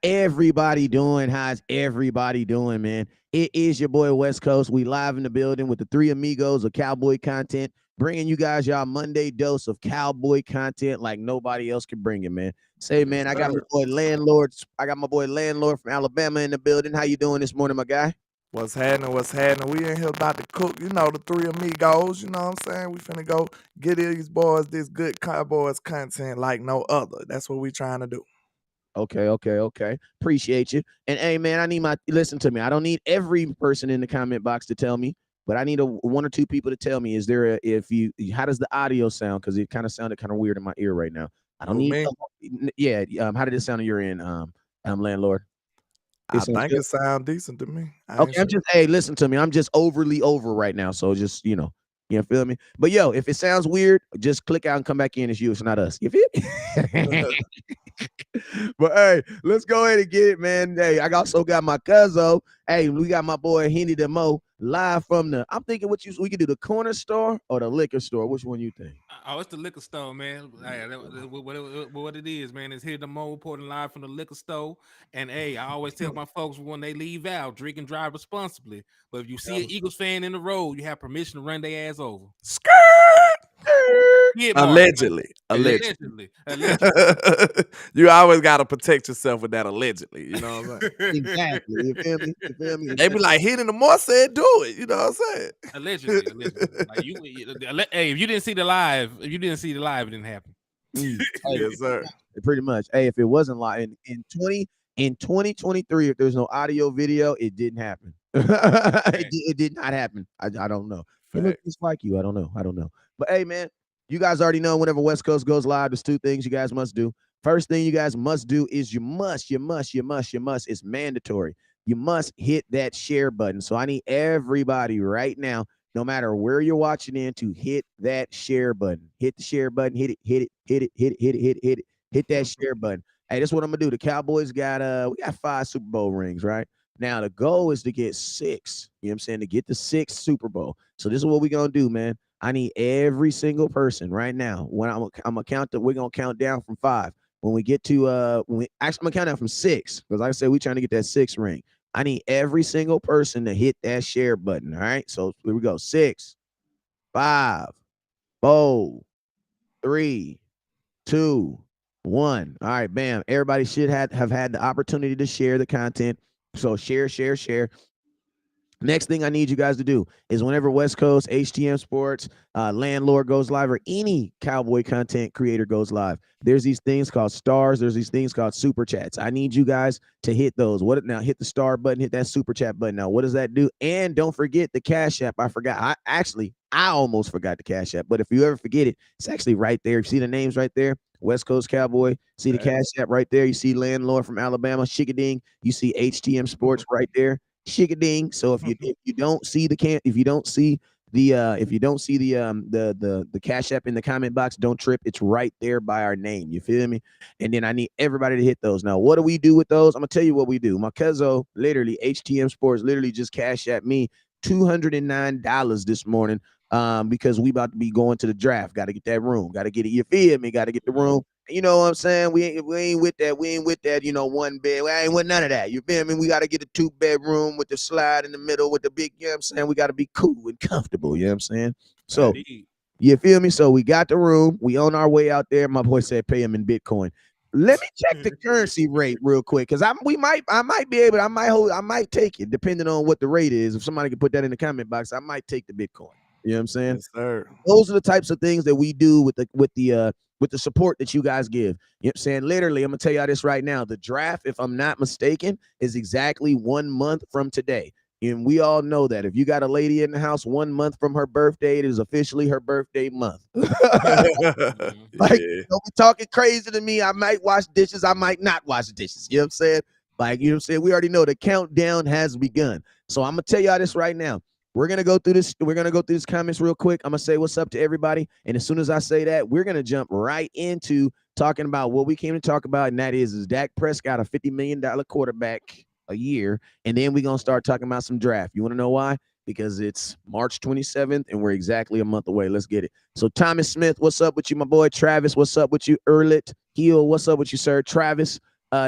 everybody doing? How's everybody doing, man? It is your boy West Coast. We live in the building with the three amigos of cowboy content, bringing you guys y'all Monday dose of cowboy content like nobody else can bring it, man. Say, Yes, man, I got my sir. boy Landlord. I got my boy Landlord from Alabama in the building. How you doing this morning, my guy? What's happening? What's happening? We in here about to cook. You know, the three amigos. You know what I'm saying? We finna go get these boys this good Cowboys content like no other. That's what we trying to do. Okay. Appreciate you. And hey, man, I need listen to me. I don't need every person in the comment box to tell me, but I need one or two people to tell me. Is there how does the audio sound? Because it kind of sounded kind of weird in my ear right now. I don't Who, need. me? Yeah. How did it sound in your end? Landlord. It I sounds think good. it sound decent to me. I ain't Okay, I'm sure. just hey, listen to me. I'm just overly over right now. So just, you feel me? But yo, if it sounds weird, just click out and come back in. It's you, it's not us. You feel me? But hey, let's go ahead and get it, man. Hey, I also got my cousin. Hey, we got my boy Henny the Mo live from the. I'm thinking we could do the corner store or the liquor store. Which one you think? Oh, it's the liquor store, man. Hey, what it is, man, is here the Mo reporting live from the liquor store. And hey, I always tell my folks when they leave out, drink and drive responsibly. But if you see an Eagles fan in the road, you have permission to run their ass over. Skirt. Hit mark. Allegedly. Allegedly. Allegedly. You always gotta protect yourself with that allegedly. You know what I'm saying? Exactly. You feel me? You feel me? They be like, hitting the more said do it. You know what I'm saying? Allegedly. Like hey, if you didn't see the live, it didn't happen. Hey, Yes, sir. pretty much. Hey, if it wasn't like in 2023, if there's no audio video, it didn't happen. Right. It did not happen. I don't know. It looks Fact. just like you. I don't know. But hey, man, you guys already know whenever West Coast goes live, there's two things you guys must do. First thing you guys must do is it's mandatory. You must hit that share button. So I need everybody right now, no matter where you're watching in, to hit that share button. Hit the share button. Hit that share button. Hey, that's what I'm gonna do. The Cowboys we got 5 Super Bowl rings, right? Now the goal is to get 6. You know what I'm saying? To get the 6th Super Bowl. So this is what we're gonna do, man. I need every single person right now. When I'm gonna we're gonna count down from 5. When we get to I'm gonna count down from 6, because like I said, we're trying to get that 6th ring. I need every single person to hit that share button. All right. So here we go. 6, 5, 4, 3, 2, 1. All right, bam. Everybody should have had the opportunity to share the content. So share. Next thing I need you guys to do is whenever West Coast, HTM Sports, Landlord goes live, or any cowboy content creator goes live, there's these things called stars. There's these things called super chats. I need you guys to hit those. What now? Hit the star button, hit that super chat button. Now, what does that do? And don't forget the Cash App. I forgot. I almost forgot the Cash App. But if you ever forget it, it's actually right there. You see the names right there? West Coast Cowboy. See the Cash App right there. You see Landlord from Alabama, Shigading. You see HTM Sports right there. Shigading. So if you don't see if you don't see the Cash App in the comment box, don't trip. It's right there by our name. You feel me? And then I need everybody to hit those. Now, what do we do with those? I'm gonna tell you what we do. My cousin, literally, HTM Sports, literally just Cash App me $209 this morning. Because we about to be going to the draft. Got to get that room. Got to get it. You feel me? Got to get the room. You know what I'm saying? We ain't with that. We ain't with that, one bed. We ain't with none of that. You feel me? We got to get a 2-bedroom with the slide in the middle with the big, you know what I'm saying? We got to be cool and comfortable, you know what I'm saying? So, Fact. Indeed. you feel me? So we got the room. We on our way out there. My boy said pay him in Bitcoin. Let me check the currency rate real quick, because I might be able, I might take it depending on what the rate is. If somebody can put that in the comment box, I might take the Bitcoin. You know what I'm saying? Yes, sir. Those are the types of things that we do with the support that you guys give. You know what I'm saying? Literally, I'm gonna tell y'all this right now. The draft, if I'm not mistaken, is exactly 1 month from today. And we all know that if you got a lady in the house 1 month from her birthday, it is officially her birthday month. Like, Yeah. don't be talking crazy to me. I might wash dishes, I might not wash dishes. You know what I'm saying? Like, you know what I'm saying? We already know the countdown has begun. So I'm gonna tell y'all this right now. We're gonna go through this. We're gonna go through these comments real quick. I'm gonna say what's up to everybody, and as soon as I say that, we're gonna jump right into talking about what we came to talk about, and that is Dak Prescott, a $50 million quarterback a year, and then we're gonna start talking about some draft. You want to know why? Because it's March 27th, and we're exactly a month away. Let's get it. So Thomas Smith, what's up with you, my boy? Travis, what's up with you? Erlet Heel, what's up with you, sir? Travis.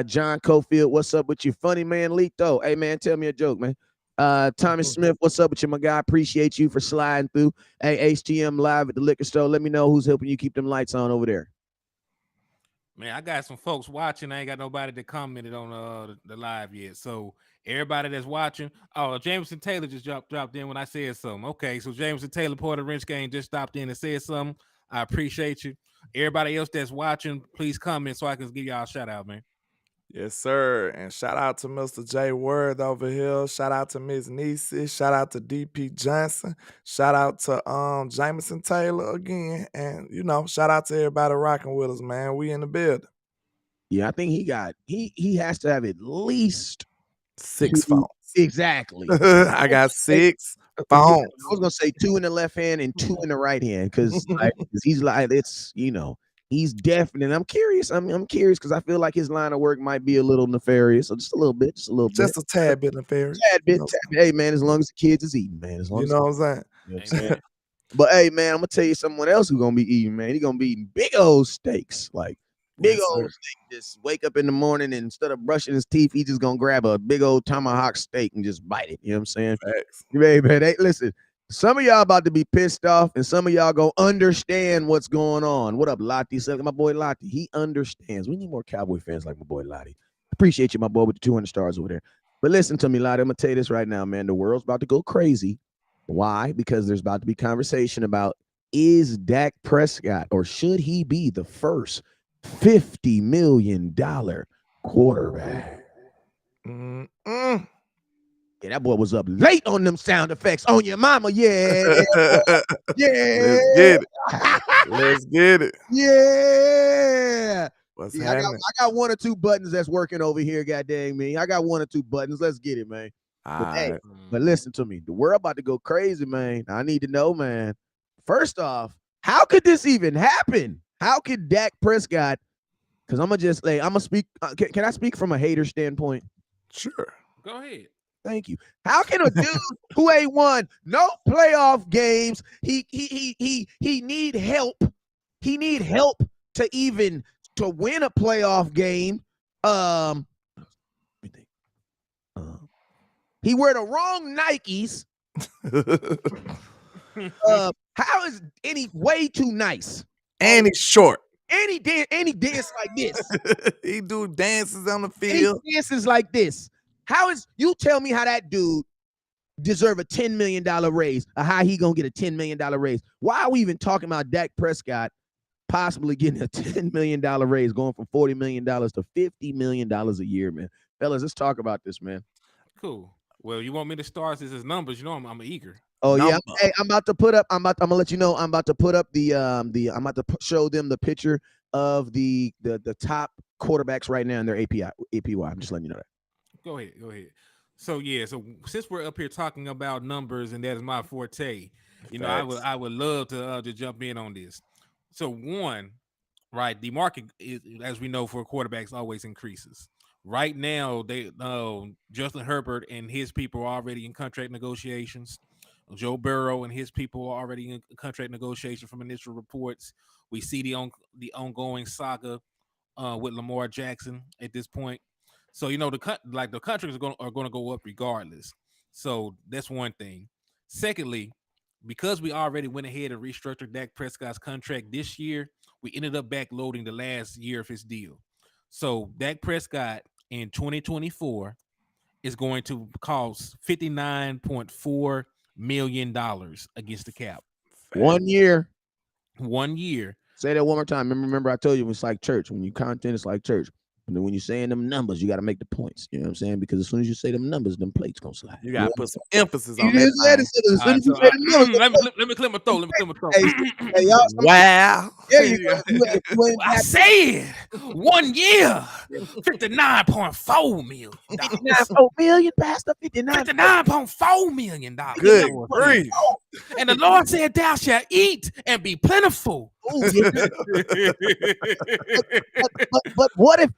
John Cofield, what's up with you? Funny man, Lito. Hey man, tell me a joke, man. Tommy Smith, what's up with you, my guy? Appreciate you for sliding through. Hey, HTM live at the liquor store. Let me know who's helping you keep them lights on over there. Man, I got some folks watching. I ain't got nobody that commented on the live yet. So everybody that's watching, Jameson Taylor just dropped in when I said something. Okay, so Jameson Taylor, Porter Wrench Gang, just stopped in and said something. I appreciate you. Everybody else that's watching, please comment so I can give y'all a shout out, man. Yes, sir. And shout out to Mr. J Word over here. Shout out to Miss Niecy. Shout out to DP Johnson. Shout out to Jameson Taylor again. And shout out to everybody rocking with us, man. We in the building. Yeah, I think he has to have at least 6 phones. Exactly. I got 6 phones. I was gonna say 2 in the left hand and 2 in the right hand because he's like he's definite. I'm curious. I'm curious because I feel like his line of work might be a little nefarious, so just a little bit, just a tad bit nefarious. Tad bit. Hey man, as long as the kids is eating, man. As long as what I'm saying. You know what I'm saying? But hey man, I'm gonna tell you someone else who's gonna be eating, man. He's gonna be eating big old steaks, like big old steak. Just wake up in the morning and instead of brushing his teeth, he just gonna grab a big old tomahawk steak and just bite it. You know what I'm saying? Facts. Hey man, hey, listen. Some of y'all about to be pissed off, and some of y'all gonna understand what's going on. What up, Lottie? My boy Lottie, he understands. We need more Cowboy fans like my boy Lottie. Appreciate you, my boy, with the 200 stars over there. But listen to me, Lottie. I'm gonna tell you this right now, man. The world's about to go crazy. Why? Because there's about to be conversation about is Dak Prescott or should he be the first $50 million quarterback? Yeah, that boy was up late on them sound effects on your mama. Yeah. Yeah. Let's get it. Let's get it. Yeah. What's I happening? got 1 or 2 buttons that's working over here. God dang me. I got 1 or 2 buttons. Let's get it, man. But listen to me. The world about to go crazy, man. I need to know, man. First off, how could this even happen? How could Dak Prescott? Because I'm gonna speak. Can I speak from a hater standpoint? Sure. Go ahead. Thank you. How can a dude who ain't won no playoff games, he need help. He need help to win a playoff game. He wear the wrong Nikes. How is any way too nice? And he's short. Any dance like this. He do dances on the field. He dances like this. You tell me how that dude deserve a $10 million raise, or how he gonna get a $10 million raise? Why are we even talking about Dak Prescott possibly getting a $10 million raise, going from $40 million to $50 million a year, man? Fellas, let's talk about this, man. Cool. Well, you want me to start since it's numbers? You know I'm eager. Oh yeah. Hey, I'm about to put up. I'm gonna let you know. I'm about to put up I'm about to show them the picture of the top quarterbacks right now in their APY. I'm just letting you know that. Go ahead. So since we're up here talking about numbers and that is my forte, I would love to jump in on this. So one, right, the market is, as we know, for quarterbacks always increases. Right now, Justin Herbert and his people are already in contract negotiations. Joe Burrow and his people are already in contract negotiation from initial reports. We see the ongoing saga with Lamar Jackson at this point. So the contracts are going to go up regardless. So that's one thing. Secondly, because we already went ahead and restructured Dak Prescott's contract this year, we ended up backloading the last year of his deal. So Dak Prescott in 2024 is going to cost $59.4 million against the cap. 1 year. 1 year. Say that one more time. Remember I told you it's like church. When you content, it's like church. And then when you're saying them numbers, you got to make the points. You know what I'm saying? Because as soon as you say them numbers, them plates gonna slide. You gotta put some emphasis on that. Let me clear my throat. Hey, y'all, wow. There you go. I said 1 year, $59.4 million. $59.4 million, Pastor. $59.4 million. Good grief. And the Lord said, "Thou shalt eat and be plentiful." But what if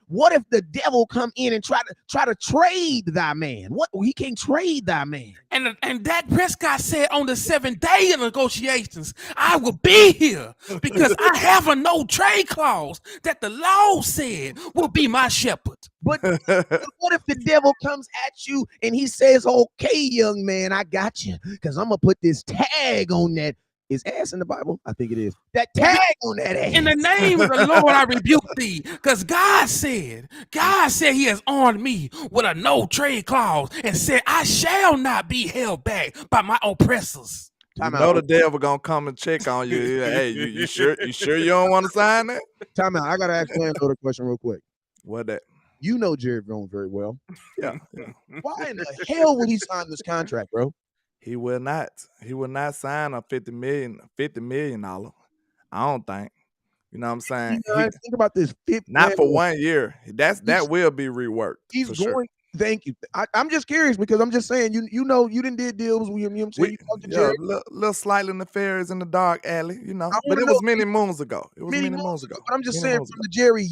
the devil come in and try to trade thy man? What, he can't trade thy man. And Dak Prescott said on the 7th day of negotiations, I will be here because I have a no trade clause that the law said will be my shepherd. But what if the devil comes at you and he says, okay, young man, I got you, because I'm going to put this tag on that. Is ass in the Bible? I think it is. That tag on that ass. In the name of the Lord, I rebuke thee. Because God said he has armed me with a no trade clause and said, I shall not be held back by my oppressors. You know the devil gonna come and check on you. Hey, you sure you don't want to sign that? Time out. I gotta ask Landlord a question real quick. What that? You know Jerry Jones very well. Yeah. Why in the hell would he sign this contract, bro? He will not. He will not sign a $50 million. I don't think. You know what I'm saying? Think about this. Not for 1 year. That will be reworked. He's for going. Sure. Thank you. I'm just curious because I'm just saying you know you didn't did deals with him. You know what I'm saying? You talked to Jerry. Little slightly nefarious in the dark alley, you know. But it was many moons ago. Many moons ago. But I'm just saying from the Jerry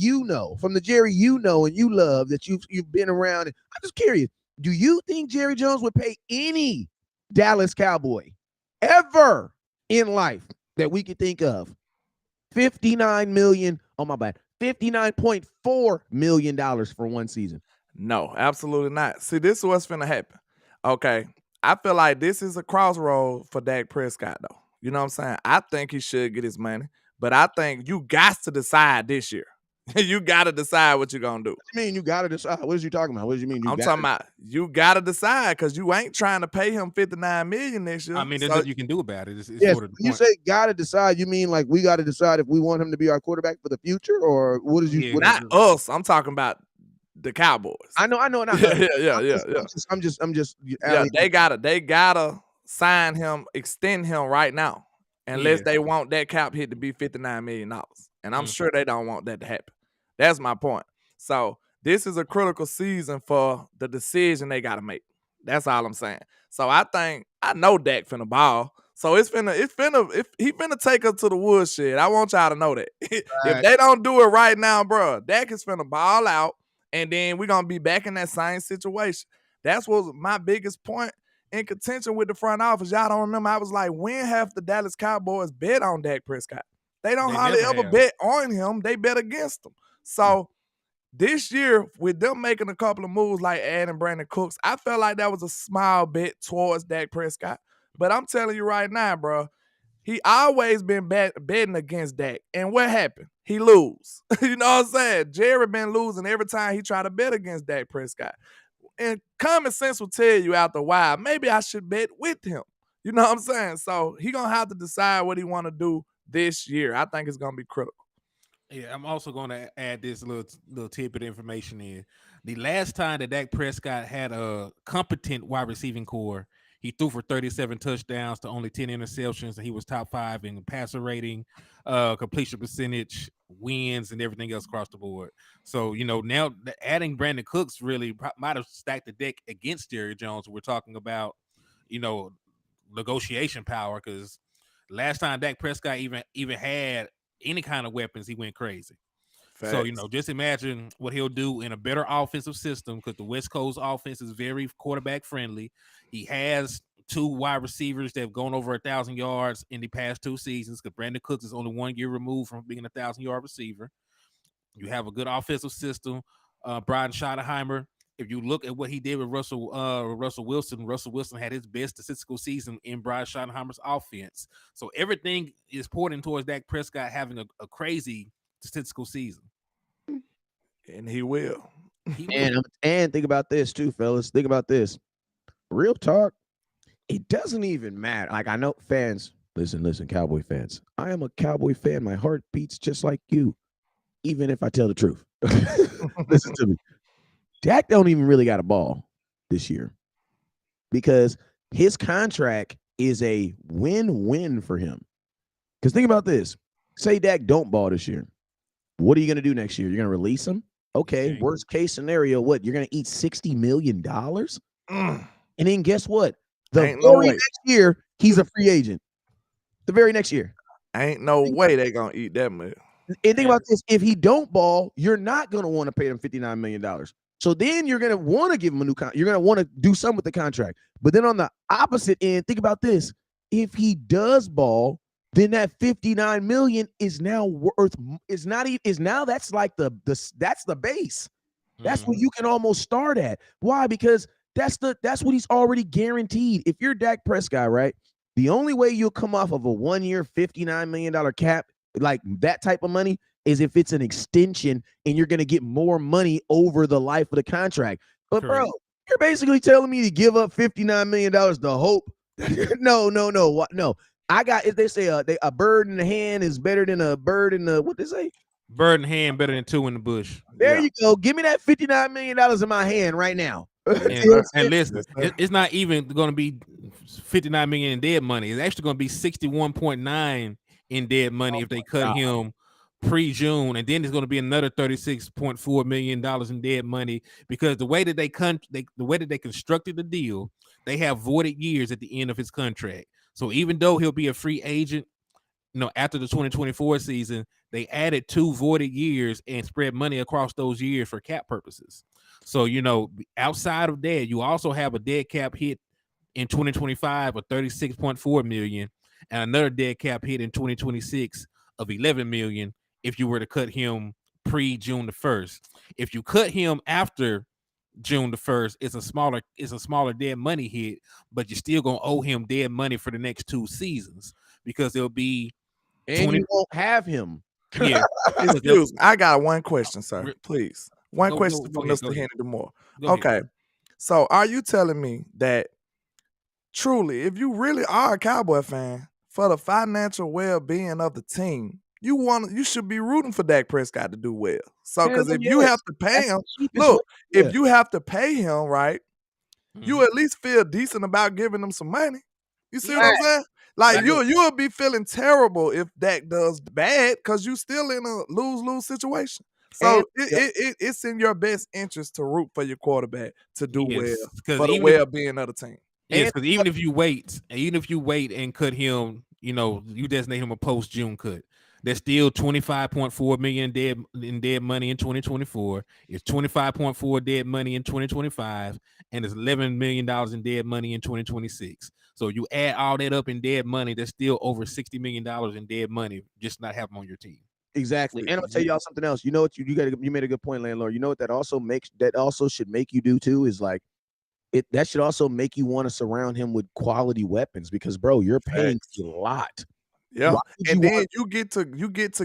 from the Jerry and you love that you've been around. I'm just curious. Do you think Jerry Jones would pay any Dallas Cowboy ever in life that we could think of $59 million? Oh my bad, $59.4 million for one season? No, absolutely not. See, this is what's finna happen. Okay. I feel like this is a crossroad for Dak Prescott, though. You know what I'm saying? I think he should get his money, but I think you got to decide this year. You got to decide what you're going to do. What do you mean you got to decide? What is you talking about? What do you mean? I'm talking about you got to decide because you ain't trying to pay him $59 million next year. I mean, there's nothing you can do about it. It's yes, sort of you say got to decide. You mean like we got to decide if we want him to be our quarterback for the future, or what is you? Yeah, not us. I'm talking about the Cowboys. I know. Yeah. I'm just. Yeah, they gotta sign him, extend him right now, unless they want that cap hit to be $59 million. And I'm sure they don't want that to happen. That's my point. So this is a critical season for the decision they gotta make. That's all I'm saying. So I know Dak finna ball. So if he finna take us to the woodshed. I want y'all to know that. Right. If they don't do it right now, bro, Dak is finna ball out, and then we're gonna be back in that same situation. That's what was my biggest point in contention with the front office. Y'all don't remember? I was like, when have the Dallas Cowboys bet on Dak Prescott? They don't hardly ever bet on him. They bet against him. So this year, with them making a couple of moves like adding Brandon Cooks, I felt like that was a small bet towards Dak Prescott. But I'm telling you right now, bro, he always been betting against Dak. And what happened? He lose. You know what I'm saying? Jerry been losing every time he tried to bet against Dak Prescott. And common sense will tell you after a while, maybe I should bet with him. You know what I'm saying? So he going to have to decide what he want to do this year. I think it's going to be critical. Yeah, I'm also going to add this little tidbit of information in. The last time that Dak Prescott had a competent wide receiving core, he threw for 37 touchdowns to only 10 interceptions, and he was top 5 in passer rating, completion percentage, wins, and everything else across the board. So, now adding Brandon Cooks really might have stacked the deck against Jerry Jones. We're talking about, negotiation power, because last time Dak Prescott even had any kind of weapons, he went crazy. Facts. So, just imagine what he'll do in a better offensive system, because the West Coast offense is very quarterback friendly. He has 2 wide receivers that have gone over 1,000 yards in the past 2 seasons, because Brandon Cooks is only 1 year removed from being a 1,000-yard receiver. You have a good offensive system. Brian Schottenheimer, if you look at what he did with Russell Wilson had his best statistical season in Brian Schottenheimer's offense. So everything is pointing towards Dak Prescott having a crazy statistical season. And he will. And think about this too, fellas. Think about this. Real talk. It doesn't even matter. Like, I know fans, listen, Cowboy fans. I am a Cowboy fan. My heart beats just like you, even if I tell the truth. Listen to me. Dak don't even really got a ball this year because his contract is a win-win for him. Because think about this. Say Dak don't ball this year. What are you going to do next year? You're going to release him? Okay, worst case scenario, what? You're going to eat $60 million? And then guess what? The very next year, he's a free agent. The very next year. Ain't no way they're going to eat that much. And think about this. If he don't ball, you're not going to want to pay him $59 million. So then you're going to want to give him a new contract. You're going to want to do something with the contract. But then on the opposite end, think about this. If he does ball, then that $59 million is now worth, that's like that's the base. That's Mhm. what you can almost start at. Why? Because that's what he's already guaranteed. If you're Dak Prescott, right? The only way you'll come off of a 1-year, $59 million cap, like that type of money, is if it's an extension and you're going to get more money over the life of the contract. But, bro, Correct. you're basically telling me to give up $59 million to hope. No. I got, if they say a bird in the hand is better than a bird in the, what they say? Bird in hand better than two in the bush. There Yeah. you go. Give me that $59 million in my hand right now. Yes, And sir. and listen, Yes, sir. it's not even going to be 59 million in dead money. It's actually going to be 61.9 in dead money if they cut him pre-June, and then it's going to be another $36.4 million in dead money because the way that they constructed the deal, they have voided years at the end of his contract. So even though he'll be a free agent, after the 2024 season, they added 2 voided years and spread money across those years for cap purposes. So, outside of that, you also have a dead cap hit in 2025 of 36.4 million and another dead cap hit in 2026 of 11 million if you were to cut him pre-June the 1st. If you cut him after June the 1st, it's a smaller dead money hit, but you're still gonna owe him dead money for the next 2 seasons because it'll be And you won't have him. yeah. Excuse me. I got one question, sir. Please. One Go, question go, for go ahead, Mr. Henry DeMore. go ahead. Okay. So are you telling me that truly, if you really are a Cowboy fan, for the financial well-being of the team, you should be rooting for Dak Prescott to do well. So, Hell because if you yes. have to pay That's him, the cheapest way. look, Yeah. if you have to pay him, right, you at least feel decent about giving them some money. You see what I'm saying? Like you'll be feeling terrible if Dak does bad because you still in a lose-lose situation. So And it's in your best interest to root for your quarterback to do well Yes, because for the well-being of the team. Yes, And because even if you wait and cut him, you designate him a post June cut. There's still 25.4 million dead money in 2024. It's 25.4 dead money in 2025, and it's $11 million in dead money in 2026. So you add all that up in dead money, there's still over $60 million in dead money just not have them on your team. exactly. And I'm gonna tell y'all something else. You know what you made a good point, landlord. You know what that also should make you do too is like that should also make you want to surround him with quality weapons because bro, you're paying a lot. Yeah. Why would And you then want you get to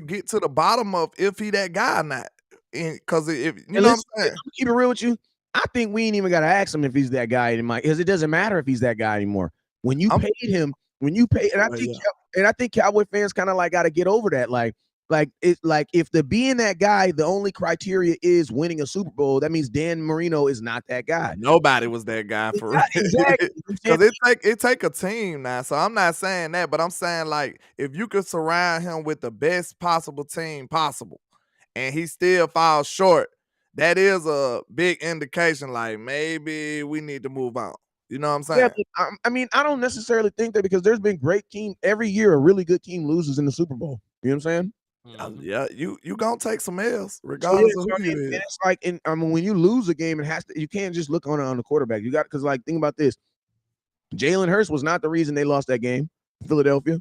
get to the bottom of if he that guy or not. Because if you and know listen, what I'm I'm saying. gonna keep it real with you. I think we ain't even gotta ask him if he's that guy anymore because it doesn't matter if he's that guy anymore. When you paid him, and I think Cowboy fans kind of like got to get over that. Like it's like if the being that guy, the only criteria is winning a Super Bowl, that means Dan Marino is not that guy. Nobody was that guy for real. Exactly. Because it take a team now. So I'm not saying that, but I'm saying like if you could surround him with the best possible team possible, and he still falls short, that is a big indication. Like maybe we need to move on. You know what I'm Yeah, saying? but I mean, I don't necessarily think that because there's been great team every year. A really good team loses in the Super Bowl. You know what I'm saying? Yeah, you gonna take some L's So yeah, regardless of so, who you and is. it's like, and I mean, when you lose a game, you can't just look on the quarterback. You got because like think about this. Jalen Hurts was not the reason they lost that game. Philadelphia.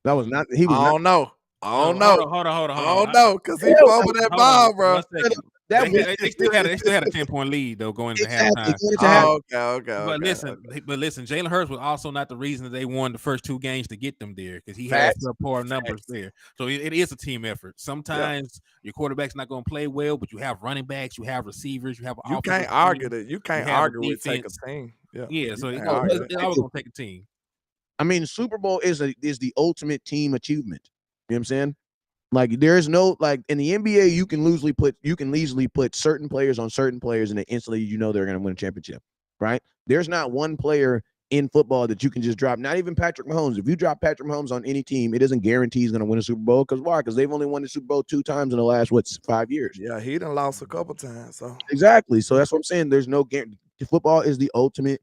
That was not. He was I not. don't know. I don't Hold know. on, hold on, hold on, I hold on. don't know because he Hell, fumbled that Hold ball, on, bro. 1 second. that was They still had a 10-point lead though going into exactly halftime. going to happen. But listen, Jalen Hurts was also not the reason that they won the first 2 games to get them there because he had Facts. subpar numbers there. So it is a team effort. Sometimes your quarterback's not going to play well, but you have running backs, you have receivers, you have an You offensive can't argue team, that. You you can't have a argue with take a defense. team. Yeah. Yeah, so You it's can't argue that. always going to take a team. I mean, Super Bowl is the ultimate team achievement. You know what I'm saying? Like there's no like in the NBA, you can easily put certain players on certain players, and then instantly they're going to win a championship, right? There's not one player in football that you can just drop. Not even Patrick Mahomes. If you drop Patrick Mahomes on any team, it doesn't guarantee he's going to win a Super Bowl. Because why? Because they've only won the Super Bowl 2 times in the last 5 years. Yeah, he done lost a couple times. So Exactly. So that's what I'm saying. There's no guarantee. Football is the ultimate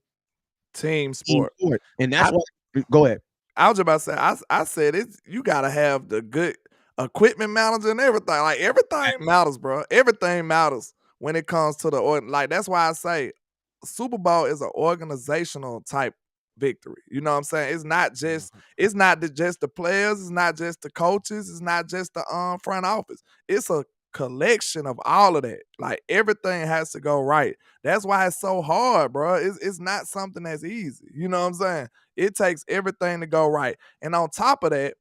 team sport. and that's why. Go ahead. I was about to say, I said you gotta have the good equipment manager and everything. Like everything matters, bro. Everything matters when it comes to like that's why I say Super Bowl is an organizational type victory. You know what I'm saying? It's not just just the players, it's not just the coaches, it's not just the front office. It's a collection of all of that. Like everything has to go right. That's why it's so hard, bro. It's not something that's easy. You know what I'm saying? It takes everything to go right. And on top of that,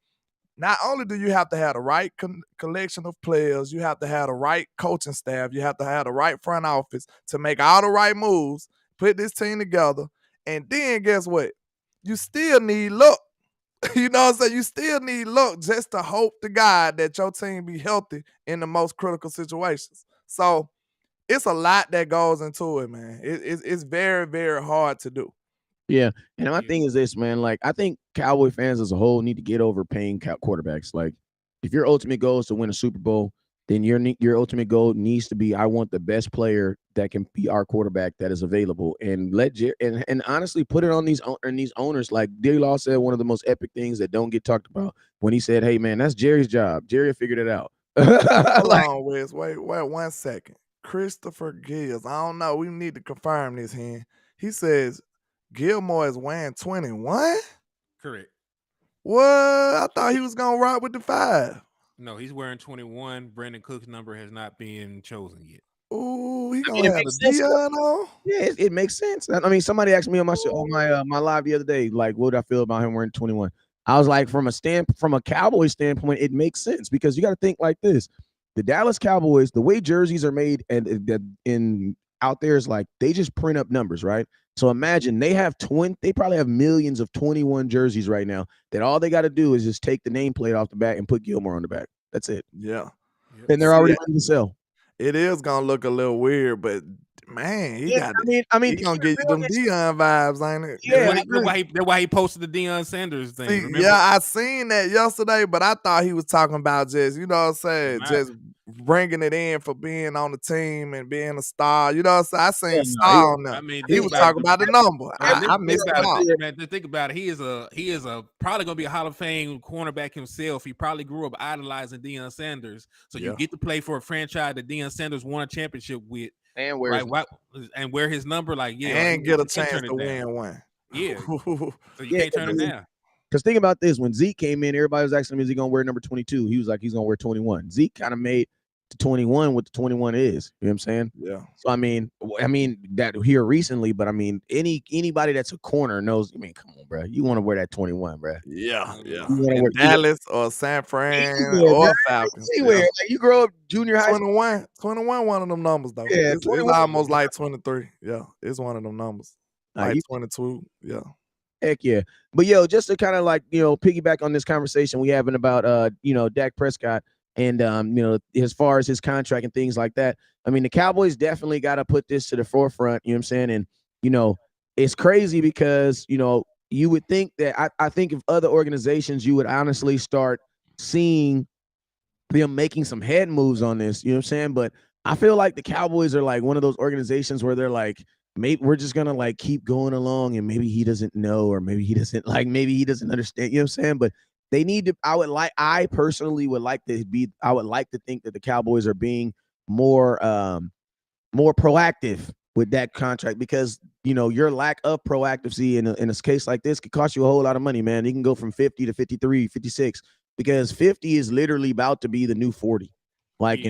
not only do you have to have the right collection of players, you have to have the right coaching staff, you have to have the right front office to make all the right moves, put this team together, and then guess what? You still need luck. You know what I'm saying? You still need luck just to hope to God that your team be healthy in the most critical situations. So it's a lot that goes into it, man. It's very, very hard to do. Yeah, and my thing is this, man. Like, I think Cowboy fans as a whole need to get over paying quarterbacks. Like, if your ultimate goal is to win a Super Bowl, then your ultimate goal needs to be, I want the best player that can be our quarterback that is available, and and honestly put it on these owners. Like D Law said, one of the most epic things that don't get talked about when he said, "Hey, man, that's Jerry's job. Jerry figured it out." Hold Like, on, Wes. Wait 1 second. Christopher Gills. I don't know. We need to confirm this here. He says Gilmore is wearing 21? Correct. What? I thought he was gonna rock with the 5. No, he's wearing 21. Brandon Cook's number has not been chosen yet. Ooh, he I mean, gonna it have the makes sense. Dion on? Yeah, it makes sense. I mean, somebody asked me on my live the other day, like, what I feel about him wearing 21. I was like, from a Cowboys standpoint, it makes sense because you got to think like this: the Dallas Cowboys, the way jerseys are made, and in out there is like they just print up numbers, right? So imagine they probably have millions of 21 jerseys right now. That all they got to do is just take the nameplate off the back and put Gilmore on the back. That's it, Yeah. and they're See, already ready to sell. it is gonna look a little weird, but man, he Yeah, got I it. mean, He gonna get you them Dion vibes, ain't it? That's, yeah, that's why he posted the Deion Sanders thing. See, Remember? yeah, I seen that yesterday, but I thought he was talking about just, you know what I'm saying, just bringing it in for being on the team and being a star. You know what I'm saying? I seen star on there. I mean, He was talking about the number. I think missed it about out. it, man. Think about it. He is a probably gonna be a Hall of Fame cornerback himself. He probably grew up idolizing Deion Sanders. So you get to play for a franchise that Deion Sanders won a championship with, and right? And wear his number, like And get a chance to win one. Yeah, so you can't turn it down. Because think about this: when Zeke came in, everybody was asking him, "Is he going to wear number 22?" He was like, "He's going to wear 21." Zeke kind of made the 21 what the 21 is. You know what I'm saying? Yeah. So I mean that here recently, but I mean anybody that's a corner knows. I mean, come on, bro, you want to wear that 21, bro? Yeah. In Dallas or San Fran or Falcons. Anywhere. Like, you grow up junior high school. 21, one of them numbers though. Yeah, It's almost like 23. Yeah, it's one of them numbers. Like 22. Yeah. Heck yeah. But just to kind of like, piggyback on this conversation we having about Dak Prescott and as far as his contract and things like that. I mean, the Cowboys definitely got to put this to the forefront, you know what I'm saying? And it's crazy because, you would think that I think if other organizations, you would honestly start seeing them making some head moves on this, you know what I'm saying? But I feel like the Cowboys are like one of those organizations where they're like, maybe we're just gonna like keep going along, and maybe he doesn't know, or maybe he doesn't understand, you know what I'm saying? But they need to, I personally would like to think that the Cowboys are being more proactive with that contract, because your lack of proactivity in a case like this could cost you a whole lot of money, man. You can go from 50 to 53, 56, because 50 is literally about to be the new 40. Like,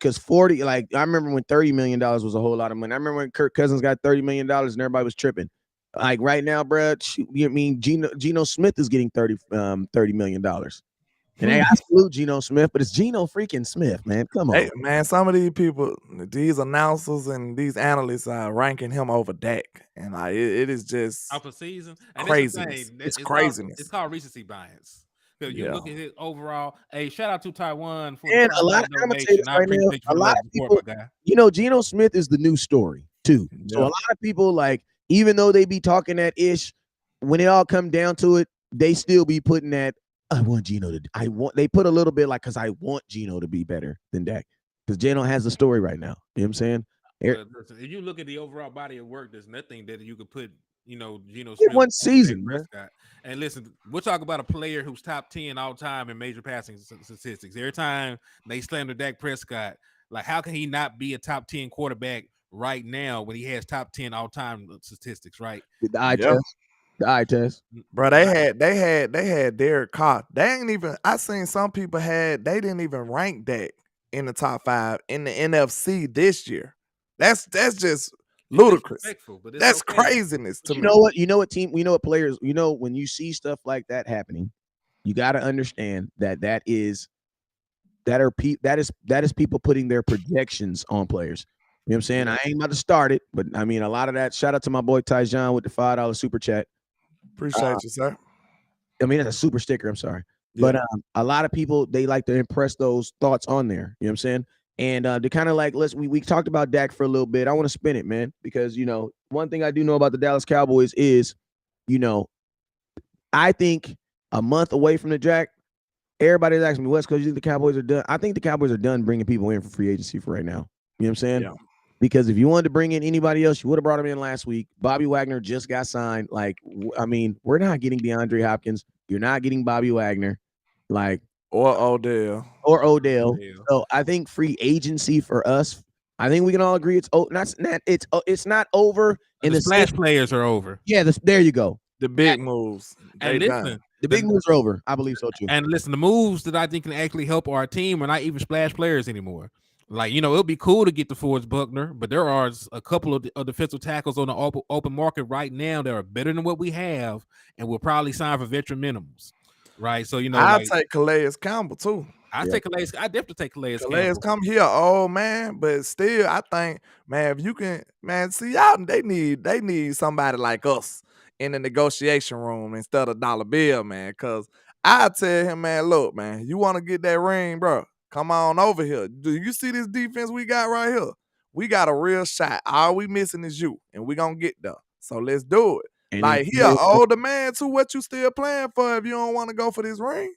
because 40, like, I remember when $30 million was a whole lot of money. I remember when Kirk Cousins got $30 million and everybody was tripping. Like right now, bro, I mean, Geno Smith is getting $30 million. And hey, I salute Geno Smith, but it's Geno freaking Smith, man. Come on. Hey, man, some of these people, these announcers and these analysts are ranking him over Dak. And like, it is just off a season. And craziness. It's craziness. It's called recency bias. So you look at it overall. Hey, shout out to Taiwan for and a lot of commentators right now. A lot of people, Geno Smith is the news story too. So a lot of people, like, even though they be talking that ish, when it all come down to it, they still be putting that. They put a little bit like, because I want Geno to be better than Dak, because Geno has the story right now. You know what I'm saying? If you look at the overall body of work, there's nothing that you could put, Geno Smith one season, man. And listen, we'll talk about a player who's top 10 all time in major passing statistics. Every time they slander Dak Prescott, like, how can he not be a top 10 quarterback right now when he has top 10 all time statistics, right? The eye test. The eye test. Bro, they had Derek Carr. They ain't even, I seen some people they didn't even rank Dak in the top 5 in the NFC this year. That's just ludicrous. Disrespectful, but it's That's okay. craziness to You me. know what? You know what team? You know what players? You know when you see stuff like that happening, you got to understand that is people putting their projections on players. You know what I'm saying? Yeah. I ain't about to start it, but I mean a lot of that. Shout out to my boy Tyjon with the $5 super chat. Appreciate you, sir. I mean, that's a super sticker. I'm sorry. Yeah. But a lot of people, they like to impress those thoughts on there. You know what I'm saying? And to kind of like, we talked about Dak for a little bit. I want to spin it, man, because, one thing I do know about the Dallas Cowboys is, I think a month away from the draft, everybody's asking me, West Coast, you think the Cowboys are done? I think the Cowboys are done bringing people in for free agency for right now. You know what I'm saying? Yeah. Because if you wanted to bring in anybody else, you would have brought him in last week. Bobby Wagner just got signed. Like, I mean, we're not getting DeAndre Hopkins. You're not getting Bobby Wagner, like, Or Odell. So I think free agency for us, I think we can all agree it's not over. In The the splash sense, players are over. yeah, there you go. The big moves. And They listen, done. The big moves are over. I believe so too. And listen, the moves that I think can actually help our team are not even splash players anymore. Like, it'll be cool to get the Fords Buckner, but there are a couple of defensive tackles on the open market right now that are better than what we have, and we'll probably sign for veteran minimums. Right. So, I'll take Calais Campbell too. I definitely take Calais Campbell Campbell. come here, old man. But still, I think, man, if you can, man, see y'all, they need somebody like us in the negotiation room instead of dollar bill, man. Cause I tell him, man, look, man, you want to get that ring, bro? Come on over here. Do you see this defense we got right here? We got a real shot. All we missing is you, and we gonna get there. So let's do it. And like he an older man too. What you still playing for if you don't want to go for this ring?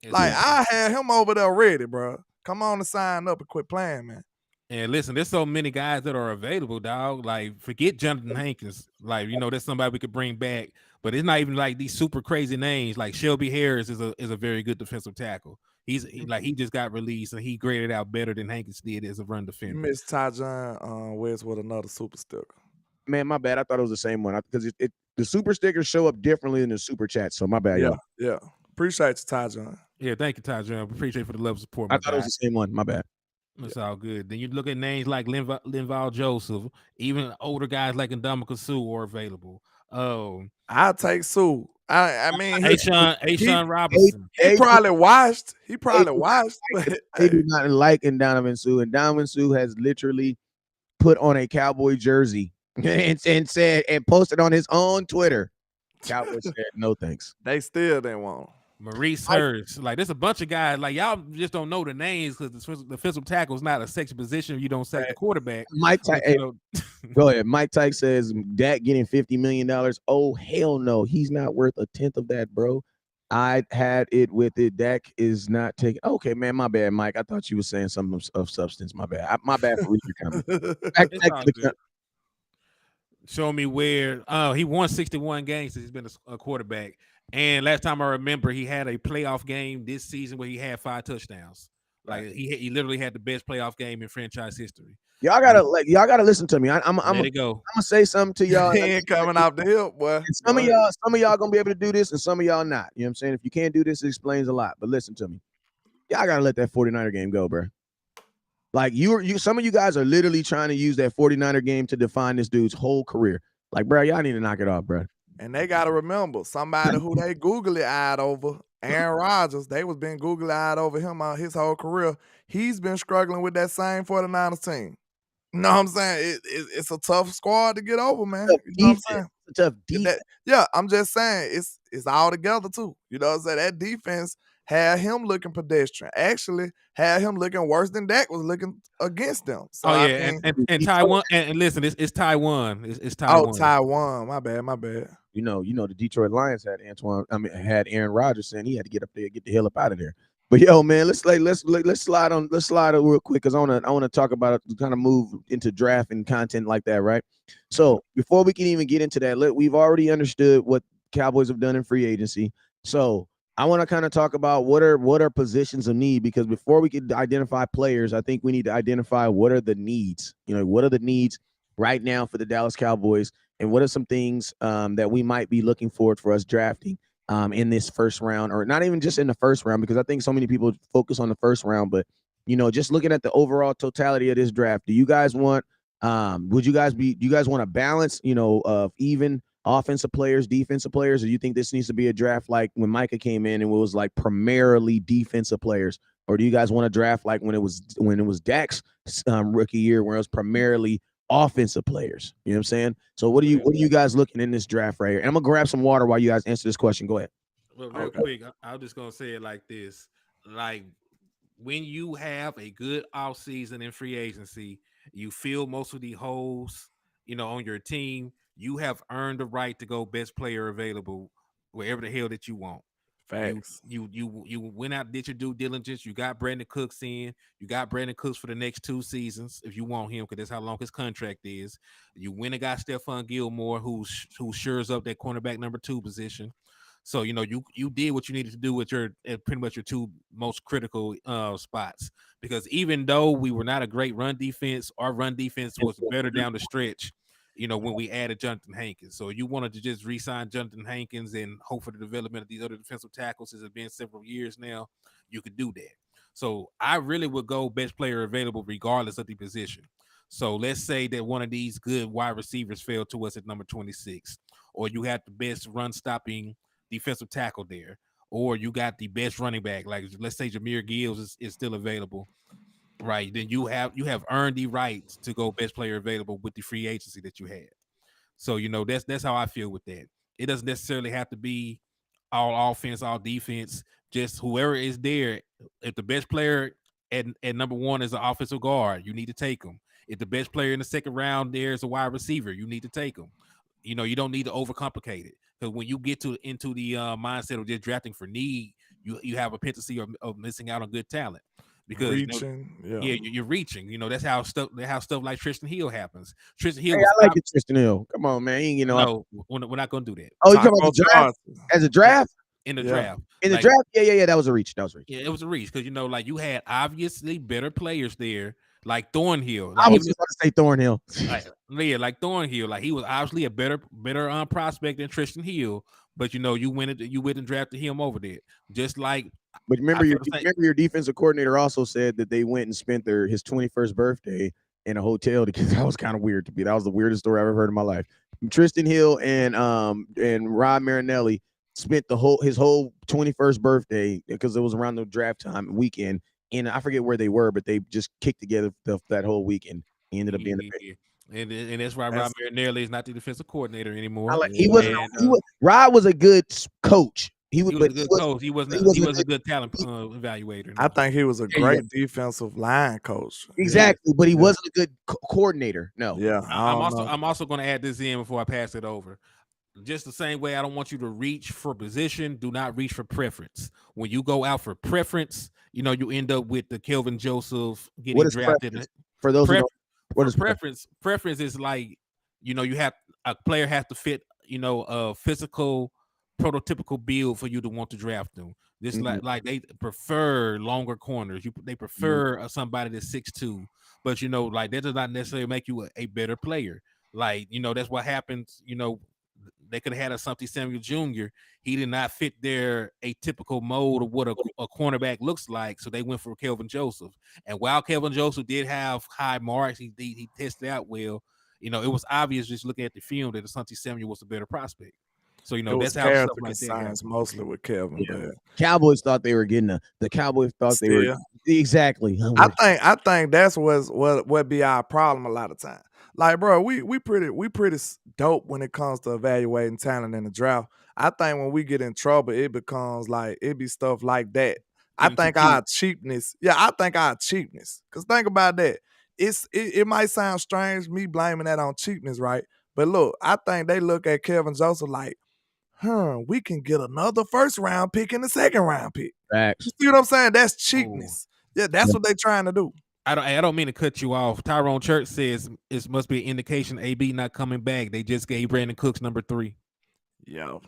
Like, I had him over there ready, bro. Come on and sign up and quit playing, man. And listen, there's so many guys that are available, dog. Like, forget Jonathan Hankins. Like, that's somebody we could bring back. But it's not even like these super crazy names. Like Shelby Harris is a very good defensive tackle. He just got released and he graded out better than Hankins did as a run defender. You missed Tyjon West with another super sticker. Man, my bad. I thought it was the same one because the super stickers show up differently in the super chat. So my bad, y'all. Yeah. Appreciate you, Tyjon. Yeah, thank you, Tyjon. Appreciate you for the love and support. I thought it was the same one. My bad. That's all good. Then you look at names like Linval Joseph, even older guys like Ndamukong Suh are available. I'll take Sue. I mean, Sean Robinson. He probably watched. But they do not like Ndamukong Suh, and Ndamukong Suh has literally put on a Cowboy jersey and said and posted on his own Twitter. Cowboys said no thanks. They still didn't want him. Maurice Hurst, like there's a bunch of guys like y'all just don't know the names because the defensive tackle is not a sexy position. You don't say the quarterback. Mike Tyke, go ahead. Mike Tyke says Dak getting $50 million. Oh hell no, he's not worth a tenth of that, bro. I had it with it. Dak is not taking. Okay, man, my bad, Mike. I thought you were saying something of substance. My bad. My bad for reading your comment. Show me where. He won 61 games since he's been a quarterback. And last time I remember, he had a playoff game this season where he had 5 touchdowns. Like he literally had the best playoff game in franchise history. Y'all gotta listen to me. I'm gonna say something to y'all. He ain't coming off the hip, boy. Some of y'all gonna be able to do this, and some of y'all not. You know what I'm saying? If you can't do this, it explains a lot. But listen to me. Y'all gotta let that 49er game go, bro. Like some of you guys are literally trying to use that 49er game to define this dude's whole career. Like, bro, y'all need to knock it off, bro. And they got to remember, somebody who they googly-eyed over, Aaron Rodgers, they was been googly-eyed over him his whole career. He's been struggling with that same 49ers team. You know what I'm saying? It's a tough squad to get over, man. You know what I'm saying? It's a tough defense. Yeah, I'm just saying, it's all together, too. You know what I'm saying? That defense had him looking pedestrian. Actually, had him looking worse than Dak was looking against them. So and Taiwan. And listen, it's Taiwan. It's Taiwan. Oh, Taiwan. My bad. You know, the Detroit Lions had had Aaron Rodgers saying he had to get up there, get the hell up out of there. But yo, man, let's slide on real quick because I want to talk about it, kind of move into draft and content like that, right? So before we can even get into that, we've already understood what Cowboys have done in free agency. So I want to kind of talk about what are positions of need, because before we can identify players, I think we need to identify what are the needs. What are the needs right now for the Dallas Cowboys, and what are some things that we might be looking forward for us drafting in this first round, or not even just in the first round, because I think so many people focus on the first round, but just looking at the overall totality of this draft, do you guys want do you guys want a balance, of even offensive players, defensive players, or you think this needs to be a draft like when Micah came in and it was like primarily defensive players? Or do you guys want to draft like when it was Dak's rookie year where it was primarily offensive players? You know what I'm saying? So what are you guys looking in this draft right here? And I'm gonna grab some water while you guys answer this question. Go ahead. Well, real quick, I'm just gonna say it like this: like when you have a good off season in free agency, you fill most of the holes, on your team. You have earned the right to go best player available wherever the hell that you want. You Facts. you went out, did your due diligence. You got Brandon Cooks in. You got Brandon Cooks for the next 2 seasons if you want him, because that's how long his contract is. You went and got Stephon Gilmore, who shores up that cornerback number 2 position. So you did what you needed to do with your pretty much your 2 most critical spots. Because even though we were not a great run defense, our run defense was better down the stretch. When we added Jonathan Hankins. So you wanted to just re-sign Jonathan Hankins and hope for the development of these other defensive tackles, as it's been several years now, you could do that. So I really would go best player available regardless of the position. So let's say that one of these good wide receivers fell to us at number 26, or you had the best run stopping defensive tackle there, or you got the best running back, like let's say Jameer Gibbs is still available, right? Then you have earned the right to go best player available with the free agency that you had. So that's how I feel with that. It doesn't necessarily have to be all offense, all defense. Just whoever is there. If the best player at number 1 is an offensive guard, you need to take them. If the best player in the second round there is a wide receiver, you need to take them. You don't need to overcomplicate it, because when you get into the mindset of just drafting for need, you have a tendency of missing out on good talent, because Reaching, yeah. yeah, you're reaching. That's how stuff like Tristan Hill happens. Tristan Hey, Hill was I like it, Tristan Hill. Come on, man. no, we're not going to do that Oh, you talking about Taco the draft? Johnson. As a draft? in the Yeah. draft. In the Like, draft? Yeah. That was a reach. yeah, it was a reach, because like you had obviously better players there, like Thornhill. I Like was just about to say Thornhill. like Thornhill, like he was obviously a better prospect than Tristan Hill, but you went and drafted him over there. Just like But I feel the same. remember your defensive coordinator also said that they went and spent his 21st birthday in a hotel because that was kind of weird to me. That was the weirdest story I've ever heard in my life. Tristan Hill and Rob Marinelli spent his whole 21st birthday, because it was around the draft time weekend, and I forget where they were, but they just kicked together that whole weekend. He ended up being the pick. Yeah. And that's why Rob Marinelli is not the defensive coordinator anymore. He wasn't. Rob was a good coach. He was a good coach. He wasn't a good talent evaluator. No. I think he was a great defensive line coach. Exactly, but he wasn't a good coordinator. No. Yeah, I'm also going to add this in before I pass it over. Just the same way I don't want you to reach for position, do not reach for preference. When you go out for preference, you end up with the Kelvin Joseph getting drafted. Preference? For those who don't, what is preference? Preference is like, you have a player has to fit, a physical prototypical build for you to want to draft them. This like they prefer longer corners. They prefer somebody that's 6'2", but like that does not necessarily make you a better player. Like, that's what happens. They could have had a Asante Samuel Jr. He did not fit their atypical mold of what a cornerback looks like, so they went for Kelvin Joseph. And while Kelvin Joseph did have high marks, he tested out well. It was obvious just looking at the film that Asante Samuel was a better prospect. So that's how stuff like that happens. Mostly with Kevin. Yeah. Cowboys thought they were getting the Cowboys thought they were exactly. I think that's what be our problem a lot of time. Like, bro, we pretty dope when it comes to evaluating talent in the draft. I think when we get in trouble, it becomes like it be stuff like that. I think our cheapness. Cause think about that. It might sound strange me blaming that on cheapness, right? But look, I think they look at Kevin Joseph like, we can get another first round pick in the second round pick. Facts. You see what I'm saying? That's cheapness. Yeah, that's what they're trying to do. I don't mean to cut you off. Tyrone Church says it must be an indication AB not coming back. They just gave Brandon Cooks number 3. Yo,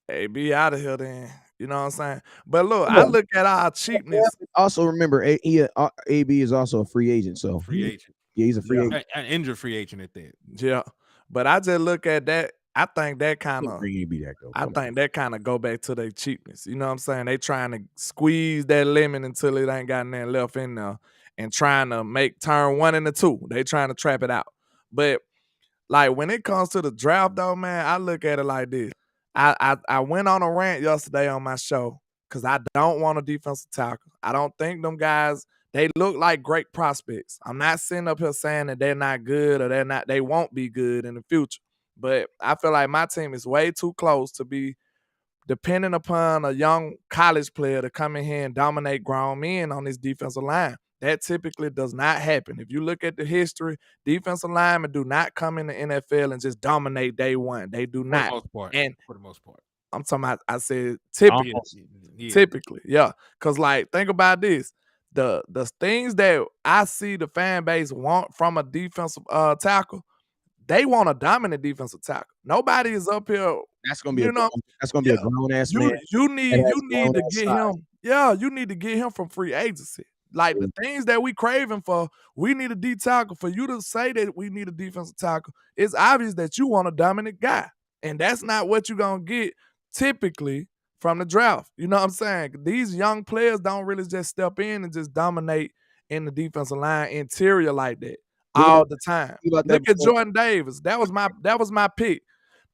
AB out of here then. You know what I'm saying? But look, I look at our cheapness. Also remember, AB is also a free agent. So free agent. Yeah, he's a free agent. An injured free agent at that. Yeah. But I just look at that. I think that kind of go back to their cheapness. You know what I'm saying? They trying to squeeze that lemon until it ain't got nothing left in there. and trying to make turn 1 into 2. They trying to trap it out. But like when it comes to the draft, though, man, I look at it like this. I went on a rant yesterday on my show because I don't want a defensive tackle. I don't think them guys, they look like great prospects. I'm not sitting up here saying that they're not good or they won't be good in the future. But I feel like my team is way too close to be depending upon a young college player to come in here and dominate grown men on this defensive line. That typically does not happen. If you look at the history, defensive linemen do not come in the NFL and just dominate day one. They do not. And for the most part. I'm talking about, I said typically. Typically, yeah. Because, like, think about this. The things that I see the fan base want from a defensive tackle, they want a dominant defensive tackle. Nobody is up here. That's gonna be a grown ass man. You need to get him. Yeah, you need to get him from free agency. Like the things that we craving for, we need a D tackle. For you to say that we need a defensive tackle, it's obvious that you want a dominant guy, and that's not what you're gonna get typically from the draft. You know what I'm saying? These young players don't really just step in and just dominate in the defensive line interior like that all the time. Look at Jordan Davis. That was my pick.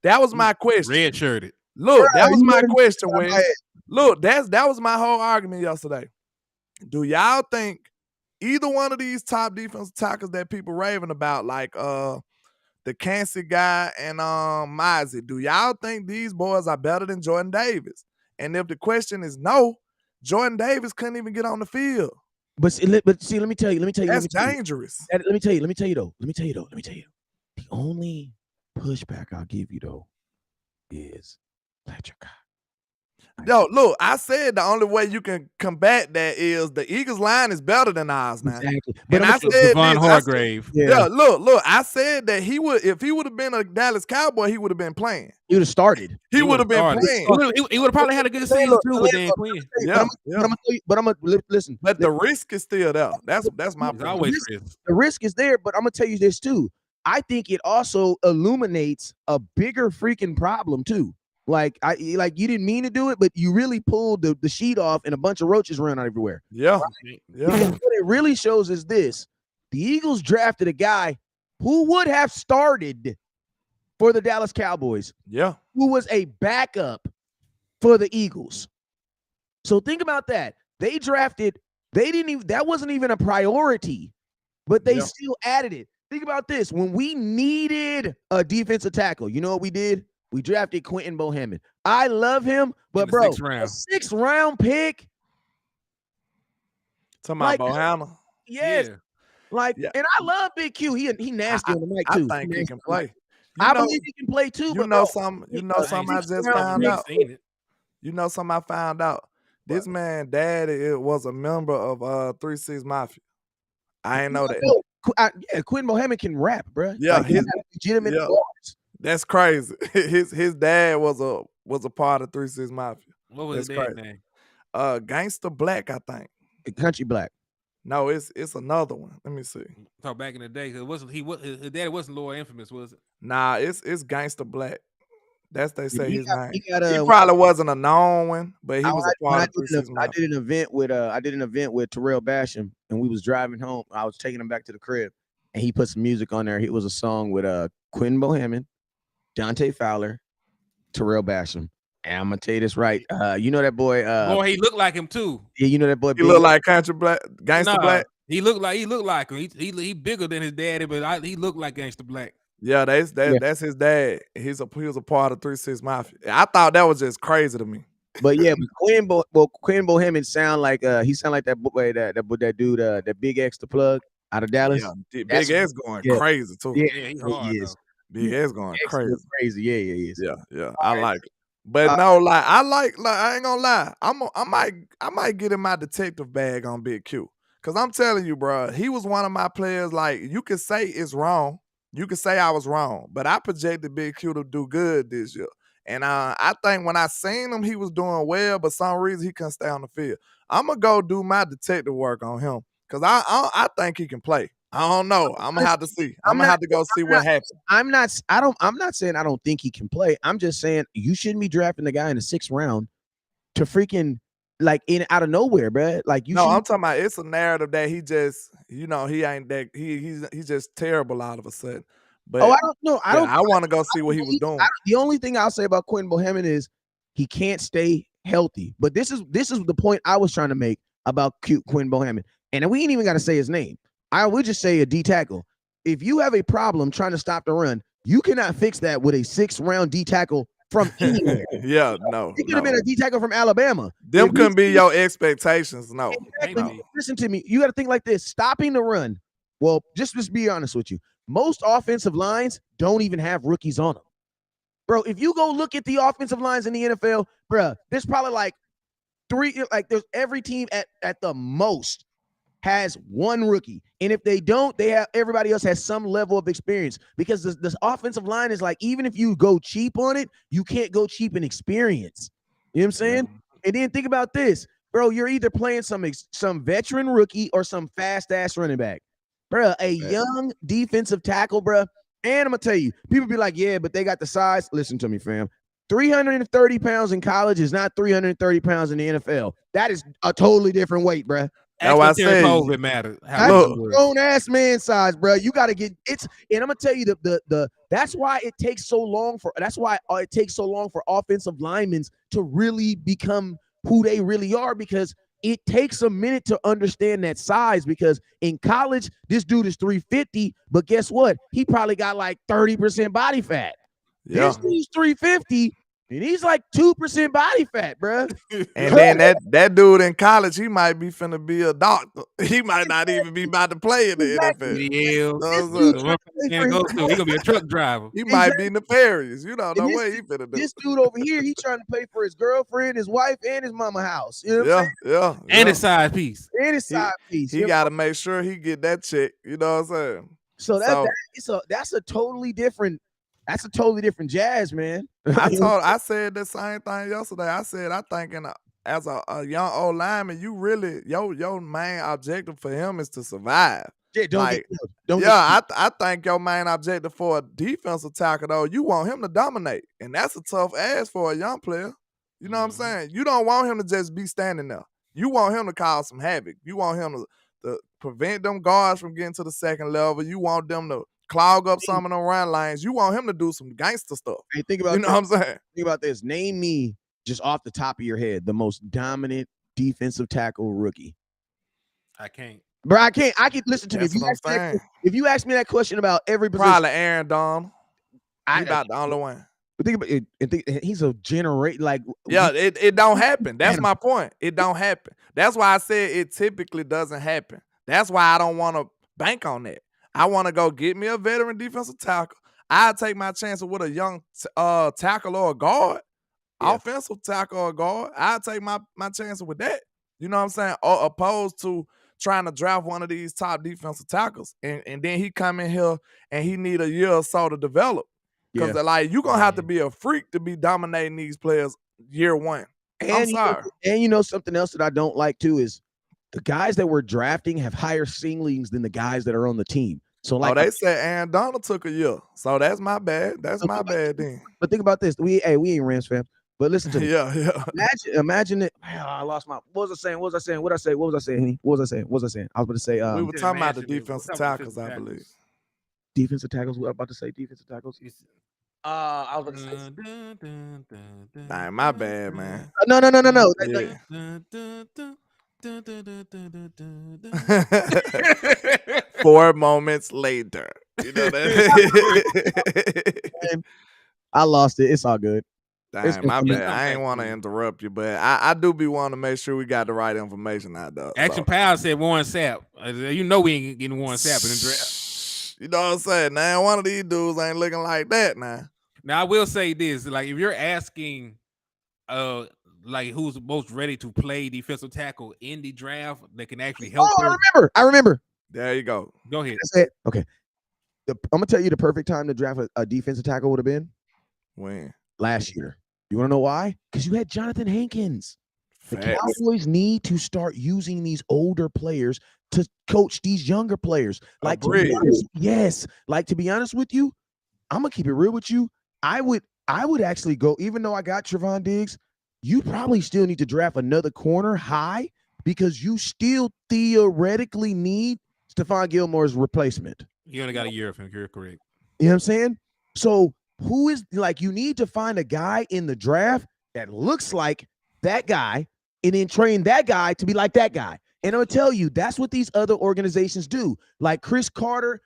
That was my question. Red shirted. Look, that was my question, Wes. Look, that was my whole argument yesterday. Do y'all think either one of these top defensive tackles that people raving about, like the Kansas guy and Mizey, do y'all think these boys are better than Jordan Davis? And if the question is no, Jordan Davis couldn't even get on the field. But see, let me tell you. That's dangerous. Let me tell you though. The only pushback I'll give you though is let your guy. Yo, look, I said the only way you can combat that is the Eagles line is better than ours now. Exactly. But I said Devon Hargrave. Look, I said that if he would have been a Dallas Cowboy, he would have been playing. He would have started. He would have been playing. He would have probably had a good season too with Dan Quinn. Yeah. But I'm gonna listen. But the risk is still there. That's my point. Always risk. The risk is there, but I'm gonna tell you this too. I think it also illuminates a bigger freaking problem too. Like you didn't mean to do it, but you really pulled the sheet off and a bunch of roaches ran out everywhere. Yeah. Right? Yeah. Because what it really shows is this: the Eagles drafted a guy who would have started for the Dallas Cowboys. Yeah. Who was a backup for the Eagles. So think about that. That wasn't even a priority, but they still added it. Think about this. When we needed a defensive tackle, you know what we did? We drafted Quentin Bohannon. I love him, but bro, a 6th round pick. Talking about Bohannon. Yes. Yeah. And I love Big Q. He nasty on the mic too. I think he can play. I believe he can play too. You know something I just found out. You know something I found out. This man daddy was a member of 3 6 Mafia. I ain't know that. Quentin Bohannon can rap, bro. Yeah, like, he's legitimate bars. That's crazy. His dad was a part of 3 6 Mafia. What was his dad's name? Gangsta Black, I think. Country Black. No, it's another one. Let me see. Talk back in the day, his daddy wasn't Lord Infamous, was it? Nah, it's Gangsta Black. That's his name. He got probably wasn't a known one, but he was a part of 3 6 Mafia. I did an event with Terrell Basham, and we was driving home. I was taking him back to the crib, and he put some music on there. It was a song with Quentin Bohannon, Dante Fowler, Terrell Basham. And I'm gonna tell you this right. You know that boy. Boy, he looked like him too. Yeah, you know that boy. He looked like Country Black, Gangsta Black. He looked like him. He bigger than his daddy, but he looked like Gangsta Black. Yeah, that's his dad. He was a part of 3 6 Mafia. I thought that was just crazy to me. But yeah, Quentin Bohannon sound like that boy that dude that Big X the Plug out of Dallas. Yeah, Big X going crazy too. Yeah, he is. Big X going crazy. Crazy. Yeah, he is. Yeah. I like it. But no, like I ain't gonna lie. I might get in my detective bag on Big Q. Cause I'm telling you, bro, he was one of my players. Like, you could say it's wrong. You could say I was wrong, but I projected Big Q to do good this year. And I think when I seen him, he was doing well, but some reason he couldn't stay on the field. I'm gonna go do my detective work on him. Cause I think he can play. I don't know. I'm gonna have to see. I'm gonna have to go see what happens. I'm not saying I don't think he can play. I'm just saying you shouldn't be drafting the guy in the 6th round to freaking like in out of nowhere, bro. Like you No, should. I'm talking about it's a narrative that he just, he ain't that he's just terrible all of a sudden. But I don't know. I yeah, don't. I want to go see what he was doing. The only thing I'll say about Quentin Bohannon is he can't stay healthy. But this is the point I was trying to make about Quentin Bohannon. And we ain't even got to say his name. I would just say a D tackle. If you have a problem trying to stop the run, you cannot fix that with a 6th-round D tackle from anywhere. Yeah, no. It could have been a D tackle from Alabama. Them couldn't be your expectations. No. Exactly. No. Listen to me. You got to think like this. Stopping the run. Well, just be honest with you. Most offensive lines don't even have rookies on them. Bro, if you go look at the offensive lines in the NFL, bro, there's probably like there's every team at the most has one rookie. And if they don't, everybody else has some level of experience because this offensive line is like, even if you go cheap on it, you can't go cheap in experience. You know what I'm saying? Yeah. And then think about this, bro, you're either playing some veteran rookie or some fast ass running back. Bro, a young defensive tackle, bro. And I'm gonna tell you, people be like, yeah, but they got the size. Listen to me, fam. 330 pounds in college is not 330 pounds in the NFL. That is a totally different weight, bro. That's why I said COVID matters. Grown ass man size, bro. You got to get it's, and I'm gonna tell you the that's why it takes so long for offensive linemen to really become who they really are, because it takes a minute to understand that size. Because in college, this dude is 350, but guess what? He probably got like 30% body fat. Yeah. This dude's 350. And he's like 2% body fat, bro. And then that dude in college, he might be finna be a doctor. He might not even be about to play in the NFL. He gonna be a truck driver. He might be nefarious. You don't know what he finna do. This dude over here, he's trying to pay for his girlfriend, his wife, and his mama house. You know what I'm saying? And his side piece. He got to make sure he get that check. You know what I'm saying? So that's a totally different jazz, man. I said the same thing yesterday. I said, I think as a young old lineman, you really your main objective for him is to survive. Yeah, I think your main objective for a defensive tackle, though, you want him to dominate, and that's a tough ask for a young player. You know what I'm saying? You don't want him to just be standing there. You want him to cause some havoc. You want him to prevent them guards from getting to the second level. You want them to clog up some of them run lanes. You want him to do some gangster stuff. Hey, think about what I'm saying? Think about this. Name me, just off the top of your head, the most dominant defensive tackle rookie. I can't. Bro, I can't. Listen to me. If you ask me that question about every position, probably Aaron Donald. He's about the only one. But think about it. He's a generation. Like, it don't happen. That's my point. It don't happen. That's why I said it typically doesn't happen. That's why I don't want to bank on that. I want to go get me a veteran defensive tackle. I'll take my chances with a young tackle or a guard, offensive tackle or a guard. I'll take my chances with that. You know what I'm saying? Or opposed to trying to draft one of these top defensive tackles, and then he come in here and he need a year or so to develop. Because like you're gonna have to be a freak to be dominating these players year one. I'm sorry. And you know something else that I don't like too is the guys that we're drafting have higher ceilings than the guys that are on the team. So like, they said Aaron Donald took a year, so that's my bad. That's my bad then. But think about this: we ain't Rams fans, but listen to me. Yeah. Imagine it. I lost my. What was I saying? What was I saying? I was about to say. We were talking about the defensive tackles, I believe. Defensive tackles. What I'm about to say? Defensive tackles. I was about to say. Nah, my bad, man. No. Yeah. 4 moments later. You know that? I lost it. It's all good. Dang, my bad. I ain't want to interrupt you, but I do be wanting to make sure we got the right information out there. Action Power said Warren Sapp. You know we ain't getting Warren Sapp in the draft. You know what I'm saying? Now one of these dudes ain't looking like that now. Now I will say this: like if you're asking, like who's most ready to play defensive tackle in the draft that can actually help. I remember. There you go. Go ahead. Okay. I'm gonna tell you the perfect time to draft a defensive tackle would have been when last year. You want to know why? Because you had Jonathan Hankins. The Cowboys need to start using these older players to coach these younger players. Like, to be honest with you, I'm gonna keep it real with you. I would actually go, even though I got Trevon Diggs, you probably still need to draft another corner high because you still theoretically need Stephon Gilmore's replacement. You only got a year of him. You're correct. You know what I'm saying? So who is like you need to find a guy in the draft that looks like that guy and then train that guy to be like that guy. And I'll tell you, that's what these other organizations do. Like Chris Carter,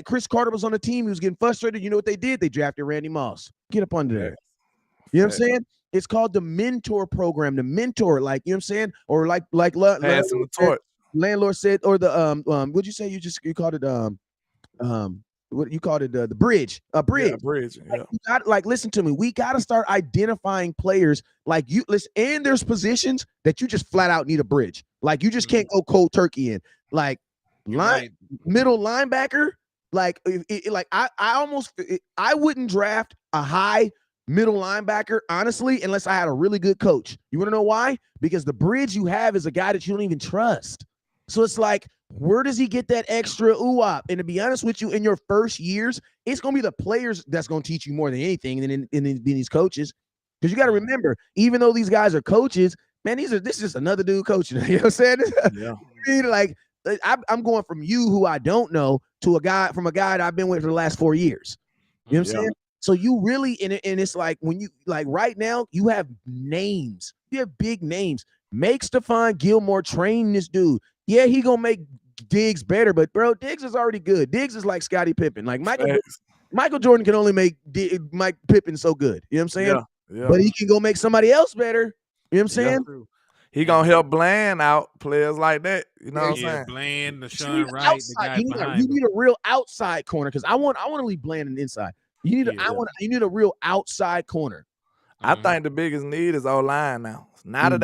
Chris Carter was on the team. He was getting frustrated. You know what they did? They drafted Randy Moss. Get up under there. You know what I'm saying? It's called the mentor program. The mentor, like you know what I'm saying, or like passing the torch. Landlord said, or the what'd you say? You called it what you called it the bridge, a bridge. Yeah, bridge. Yeah. Like, you got like listen to me. We got to start identifying players like you. Listen, and there's positions that you just flat out need a bridge. Like you just can't go cold turkey in. Like middle linebacker. Like I wouldn't draft a high middle linebacker honestly unless I had a really good coach. You want to know why? Because the bridge you have is a guy that you don't even trust. So it's like, where does he get that extra ooh-op? And to be honest with you, in your first years, it's going to be the players that's going to teach you more than anything than these coaches. Because you got to remember, even though these guys are coaches, man, this is just another dude coaching. You know what I'm saying? Yeah. Like, I'm going from you who I don't know to a guy that I've been with for the last 4 years. You know what I'm saying? So you really, and it's like when you, like right now, you have names. You have big names. Make Stephon Gilmore train this dude. Yeah, he gonna make Diggs better, but bro, Diggs is already good. Diggs is like Scottie Pippen. Like Michael Jordan can only make Mike Pippen so good. You know what I'm saying? Yeah. But he can go make somebody else better. You know what I'm saying? Yeah. He gonna help Bland out players like that. You know what I'm saying? Bland, Deshaun Wright, the guys behind you need a real outside corner because I want to leave Bland and inside. You need a real outside corner. I think the biggest need is O-line now. Now that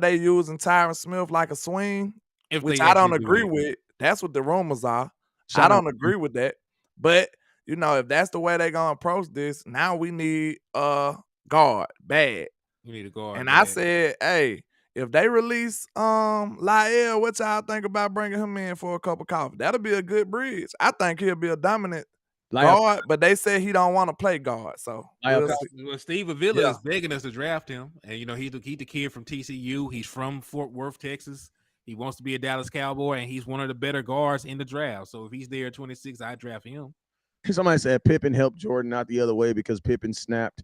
they using Tyron Smith like a swing, which I don't agree with. That's what the rumors are. I don't agree with that. But you know, if that's the way they're gonna approach this, now we need a guard bad. We need a guard. And I said, hey, if they release Lyle, what y'all think about bringing him in for a cup of coffee? That'll be a good bridge. I think he'll be a dominant guard, but they said he don't want to play guard. So Steve Avila is begging us to draft him, and you know he's the kid from TCU. He's from Fort Worth, Texas. He wants to be a Dallas Cowboy, and he's one of the better guards in the draft. So if he's there at 26, I draft him. Somebody said Pippen helped Jordan, not the other way, because Pippen snapped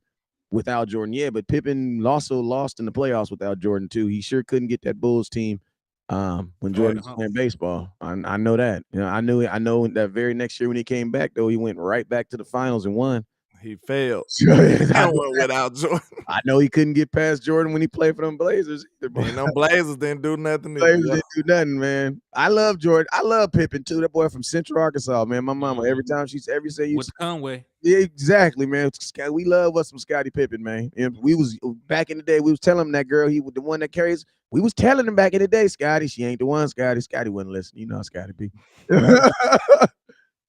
without Jordan. Yeah, but Pippen also lost in the playoffs without Jordan too. He sure couldn't get that Bulls team when Jordan was playing baseball. I know that. You know, I know that very next year when he came back, though, he went right back to the finals and won. He failed. I went without Jordan. I know he couldn't get past Jordan when he played for them Blazers either. And them Blazers didn't do nothing. Blazers didn't do nothing, man. I love Jordan. I love Pippen too. That boy from Central Arkansas, man. My mama, every time she say you with Conway. Yeah, exactly, man. We love us some Scottie Pippen, man. And we was back in the day, we was telling him that girl, he was the one that carries. We was telling him back in the day, Scottie, she ain't the one, Scottie. Scottie wouldn't listen. You know how Scottie be.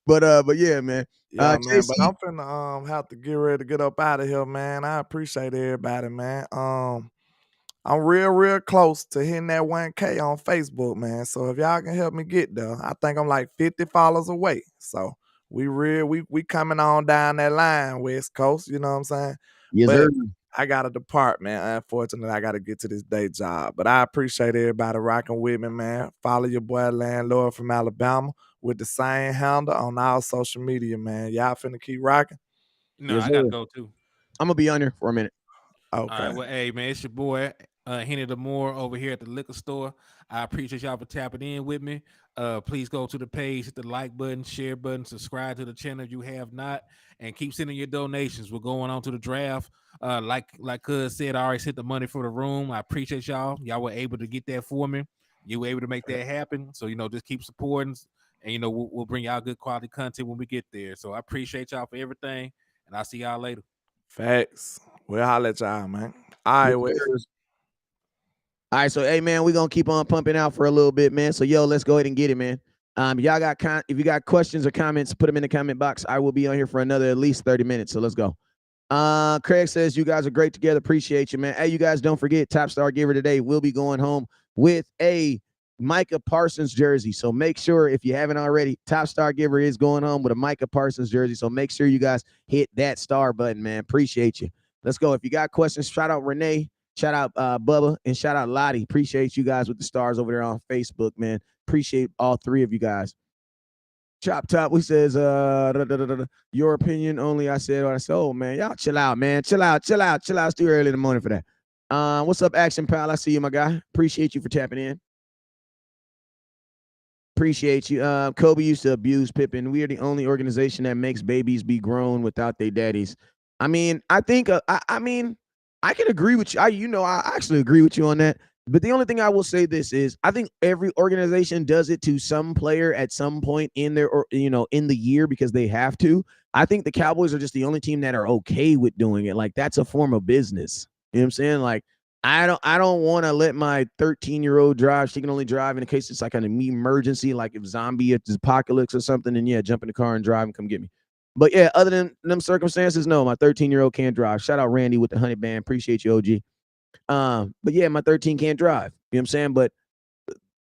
But yeah, man. Yeah, man. But I'm finna have to get ready to get up out of here, man. I appreciate everybody, man. I'm real close to hitting that 1K on Facebook, man. So if y'all can help me get there, I think I'm like 50 followers away. So we coming on down that line, West Coast. You know what I'm saying? Yes, sir. I got to depart, man. Unfortunately, I got to get to this day job. But I appreciate everybody rocking with me, man. Follow your boy Landlord from Alabama with the same handle on all social media, man. Y'all finna keep rocking? No, I gotta go too. I'm gonna be on here for a minute. Okay. All right, well, hey, man, it's your boy Henny the Moore over here at the liquor store. I appreciate y'all for tapping in with me. Please go to the page, hit the like button, share button, subscribe to the channel if you have not, and keep sending your donations. We're going on to the draft. Like Cuz said, I already hit the money for the room. I appreciate y'all. Y'all were able to get that for me. You were able to make that happen. So, you know, just keep supporting. And, you know, we'll bring y'all good quality content when we get there. So I appreciate y'all for everything. And I'll see y'all later. Facts. We'll holler at y'all, man. All right, so hey man, we're gonna keep on pumping out for a little bit, man. So yo, let's go ahead and get it, man. Y'all got if you got questions or comments, put them in the comment box. I will be on here for another at least 30 minutes. So let's go. Craig says you guys are great together. Appreciate you, man. Hey, you guys don't forget Top Star Giver today. We'll be going home with a Micah Parsons jersey. So make sure if you haven't already, Top Star Giver is going home with a Micah Parsons jersey. So make sure you guys hit that star button, man. Appreciate you. Let's go. If you got questions, shout out Renee. Shout out Bubba and shout out Lottie. Appreciate you guys with the stars over there on Facebook, man. Appreciate all three of you guys. Chop Top, we says, your opinion only. I said, oh man, y'all chill out, man. Chill out. It's too early in the morning for that. What's up, Action Pal? I see you, my guy. Appreciate you for tapping in. Appreciate you. Kobe used to abuse Pippen. We are the only organization that makes babies be grown without their daddies. I mean, I think, I mean, I can agree with you. I actually agree with you on that. But the only thing I will say this is, I think every organization does it to some player at some point in their, or in the year because they have to. I think the Cowboys are just the only team that are okay with doing it. Like that's a form of business. You know what I'm saying? Like I don't want to let my 13-year-old drive. She can only drive in case it's like an emergency, like if zombie apocalypse or something. And yeah, jump in the car and drive and come get me. But yeah, other than them circumstances, no, my 13-year-old can't drive. Shout out Randy with the 100 band. Appreciate you, OG. But yeah, my 13 can't drive. You know what I'm saying? But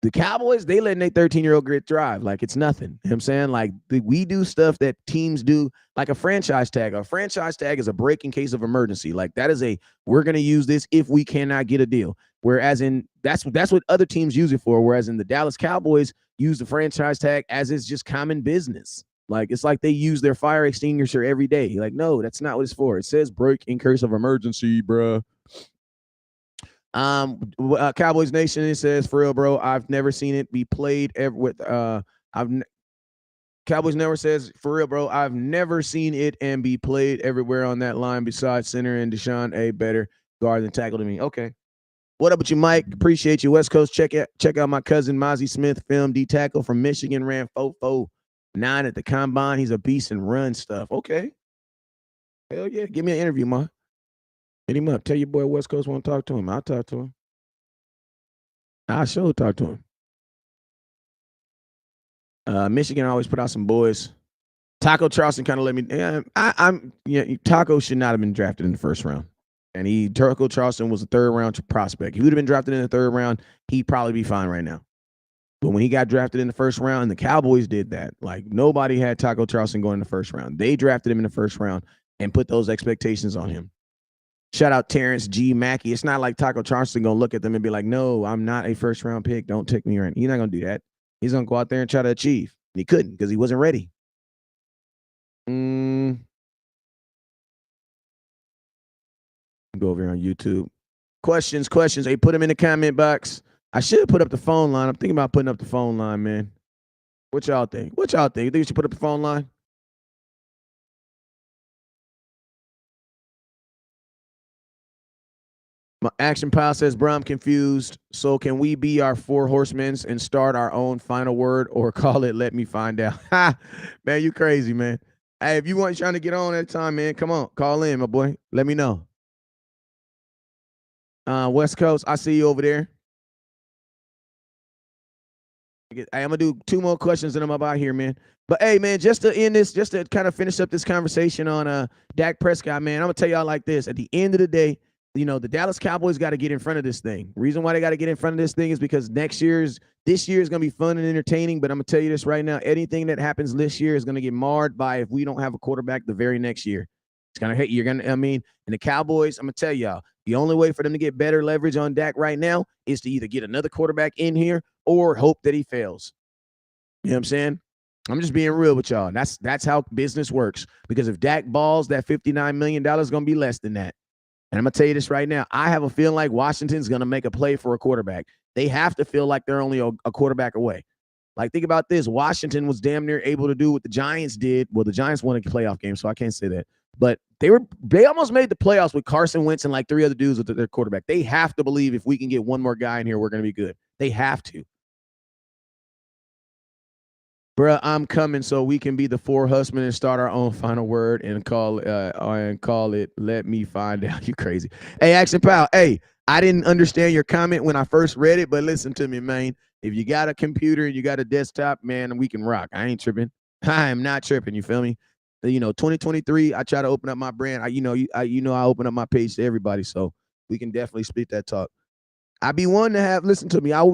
the Cowboys, they letting their 13-year-old grit drive like it's nothing. You know what I'm saying? Like we do stuff that teams do, like a franchise tag. A franchise tag is a break in case of emergency. Like that is we're gonna use this if we cannot get a deal. Whereas that's what other teams use it for. Whereas in the Dallas Cowboys use the franchise tag as it's just common business. Like it's like they use their fire extinguisher every day. Like, no, that's not what it's for. It says break in case of emergency, bruh. Cowboys Nation, it says, for real, bro, I've never seen it be played ever with Cowboys Never says, for real, bro, I've never seen it and be played everywhere on that line besides center and Deshaun A. better guard than tackle to me. Okay. What up with you, Mike? Appreciate you. West Coast, check out my cousin Mozzie Smith, film D tackle from Michigan, ran 4.49 at the combine. He's a beast and run stuff. Okay. Hell yeah. Give me an interview, Ma. Hit him up. Tell your boy West Coast want to talk to him. I'll talk to him. I'll sure talk to him. Michigan always put out some boys. Taco Charleston kind of let me. Taco should not have been drafted in the first round, and Taco Charleston was a third round prospect. If he would have been drafted in the third round, he'd probably be fine right now. But when he got drafted in the first round, and the Cowboys did that, like nobody had Taco Charleston going in the first round. They drafted him in the first round and put those expectations on him. Shout out Terrence G. Mackey. It's not like Taco Charleston going to look at them and be like, no, I'm not a first round pick. Don't take me right. He's not going to do that. He's going to go out there and try to achieve. And he couldn't because he wasn't ready. Go over here on YouTube. Questions. Hey, put them in the comment box. I should have put up the phone line. I'm thinking about putting up the phone line, man. What y'all think? You think you should put up the phone line? My Action Pile says, bro, I'm confused. So can we be our four horsemen and start our own final word or call it let me find out? Man, you crazy, man. Hey, if you want trying to get on at time, man, come on. Call in, my boy. Let me know. West Coast, I see you over there. Hey, I'm going to do 2 more questions and I'm about here, man. But, hey, man, just to end this, just to kind of finish up this conversation on Dak Prescott, man, I'm going to tell y'all like this. At the end of the day, the Dallas Cowboys got to get in front of this thing. Reason why they got to get in front of this thing is because this year is going to be fun and entertaining. But I'm going to tell you this right now. Anything that happens this year is going to get marred by if we don't have a quarterback the very next year. It's going to hit. And the Cowboys, I'm going to tell y'all, the only way for them to get better leverage on Dak right now is to either get another quarterback in here or hope that he fails. You know what I'm saying? I'm just being real with y'all. That's how business works. Because if Dak balls, that $59 million is going to be less than that. And I'm going to tell you this right now. I have a feeling like Washington's going to make a play for a quarterback. They have to feel like they're only a quarterback away. Like, think about this. Washington was damn near able to do what the Giants did. Well, the Giants won a playoff game, so I can't say that. But they almost made the playoffs with Carson Wentz and like 3 other dudes with their quarterback. They have to believe if we can get one more guy in here, we're going to be good. They have to. Bruh, I'm coming so we can be the four husband and start our own final word and call it let me find out. You crazy. Hey, Action Pal. Hey, I didn't understand your comment when I first read it, but listen to me, man. If you got a computer and you got a desktop, man, we can rock. I ain't tripping. I am not tripping. You feel me? 2023, I try to open up my brand. I open up my page to everybody, so we can definitely split that talk. I be wanting to have, listen to me. I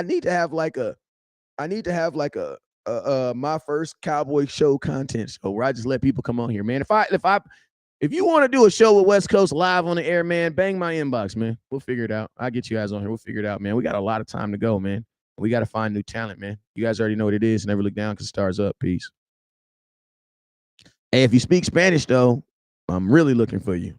need to have like a my first cowboy show content show where I just let people come on here, man. If I If you want to do a show with West Coast live on the air, man, bang my inbox, man. We'll figure it out. I'll get you guys on here. We'll figure it out, man. We got a lot of time to go, man. We got to find new talent, man. You guys already know what it is. Never look down because stars up. Peace. Hey, if you speak Spanish, though, I'm really looking for you.